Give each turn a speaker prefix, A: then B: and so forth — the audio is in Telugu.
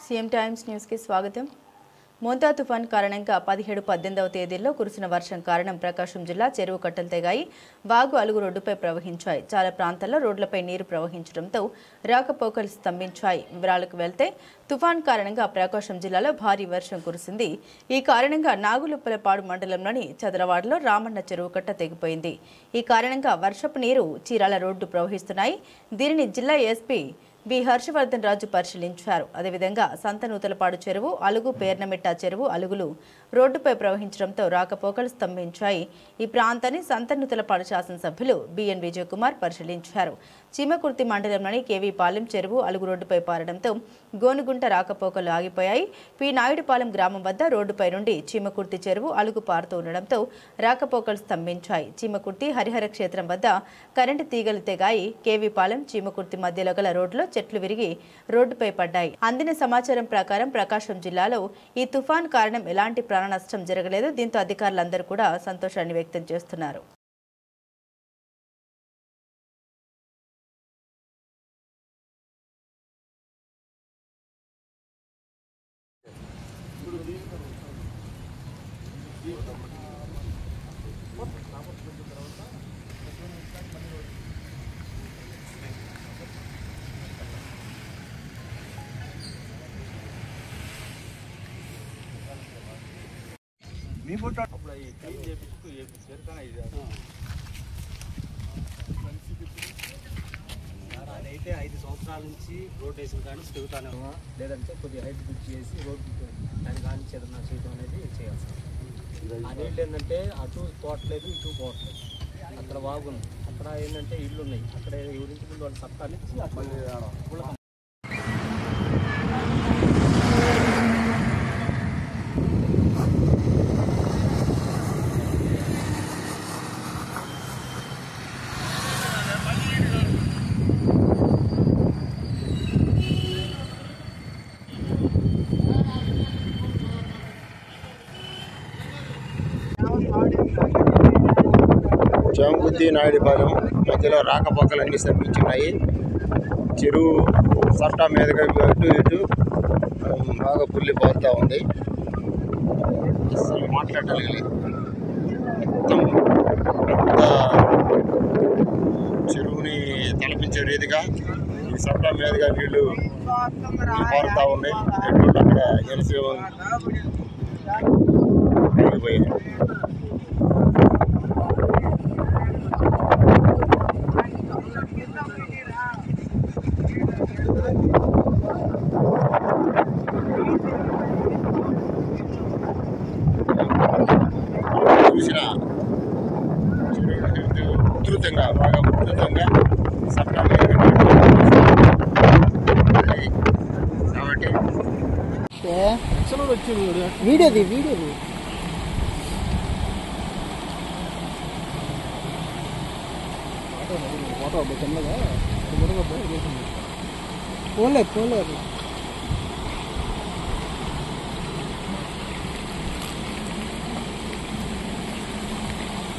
A: సీఎం టైమ్స్ న్యూస్ కి స్వాగతం. మోంతా తుఫాన్ కారణంగా 17-18వ తేదీల్లో కురిసిన వర్షం కారణం ప్రకాశం జిల్లా చెరువు కట్టలు తెగాయి. వాగు అలుగు రోడ్డుపై ప్రవహించాయి. చాలా ప్రాంతాల్లో రోడ్లపై నీరు ప్రవహించడంతో రాకపోకలు స్తంభించాయి. వివరాలకు వెళ్తే తుఫాన్ కారణంగా ప్రకాశం జిల్లాలో భారీ వర్షం కురిసింది. ఈ కారణంగా నాగులుప్పలపాడు మండలంలోని చదలవాడలో రామన్న చెరువు కట్ట తెగిపోయింది. ఈ కారణంగా వర్షపు నీరు చీరాల రోడ్డు ప్రవహిస్తున్నాయి. దీనిని జిల్లా ఎస్పీ బి హర్షవర్ధన్ రాజు పరిశీలించారు. అదేవిధంగా సంతనూతలపాడు చెరువు, అలుగు పేర్నమిట్ట చెరువు అలుగులు రోడ్డుపై ప్రవహించడంతో రాకపోకలు స్తంభించాయి. ఈ ప్రాంతాన్ని సంతనూతలపాడు శాసనసభ్యులు బిఎన్ విజయ్ కుమార్ పరిశీలించారు. చీమకుర్తి మండలంలోని కేవీపాలెం చెరువు అలుగు రోడ్డుపై పారడంతో గోనుగుంట రాకపోకలు ఆగిపోయాయి. పి నాయుడుపాలెం గ్రామం వద్ద రోడ్డుపై నుండి చీమకుర్తి చెరువు అలుగు పారుతూ ఉండడంతో రాకపోకలు స్తంభించాయి. చీమకుర్తి హరిహర క్షేత్రం వద్ద కరెంటు తీగలు తెగాయి. కేవీపాలెం చీమకుర్తి మధ్యలో గల రోడ్డులో చెట్లు విరిగి రోడ్డుపై పడ్డాయి. అందిన సమాచారం ప్రకారం ప్రకాశం జిల్లాలో ఈ తుఫాన్ కారణం ఎలాంటి ప్రాణ నష్టం జరగలేదు. దీంతో అధికారులందరూ కూడా సంతోషాన్ని వ్యక్తం చేస్తున్నారు.
B: మీ ఫోటో అప్పుడు ఈ టైం చేపించుకు చేరుతాను ఇది అయితే 5 సంవత్సరాల నుంచి రోడ్ వేసిన కానీ తిరుగుతాను, లేదంటే కొద్దిగా హైట్ బుక్ చేసి రోడ్డు దాని కానీ ఏదన్నా చేయడం అనేది చేయాలి సార్. ఆ నీళ్ళు ఏంటంటే అటు పోవట్లేదు, ఇటు పోవట్లేదు. అక్కడ వాగుంది, అక్కడ ఏంటంటే ఇళ్ళు ఉన్నాయి. అక్కడ ఎవరించి ముందు వాళ్ళు సత్తా నుంచి అక్కడ
C: చీమకుర్తి నాయుడుపాలెం మధ్యలో రాకపోకలన్నీ స్తంభించున్నాయి. చెరువు సట్టా మీదుగా అటు ఇటు బాగా పుల్లిపోతూ ఉంది. అసలు మాట్లాడలేదు. మొత్తం పెద్ద చెరువుని తలపించే రీతిగా ఈ సట్టా మీదుగా నీళ్లు పారుతూ ఉన్నాయి. అక్కడ ఎలిసి వెళ్ళిపోయాయి. చూసిన ఉధృతంగా బాగా ఉధృతంగా సప్లై కాబట్టి
D: వీడియోది ఫోన్లేదు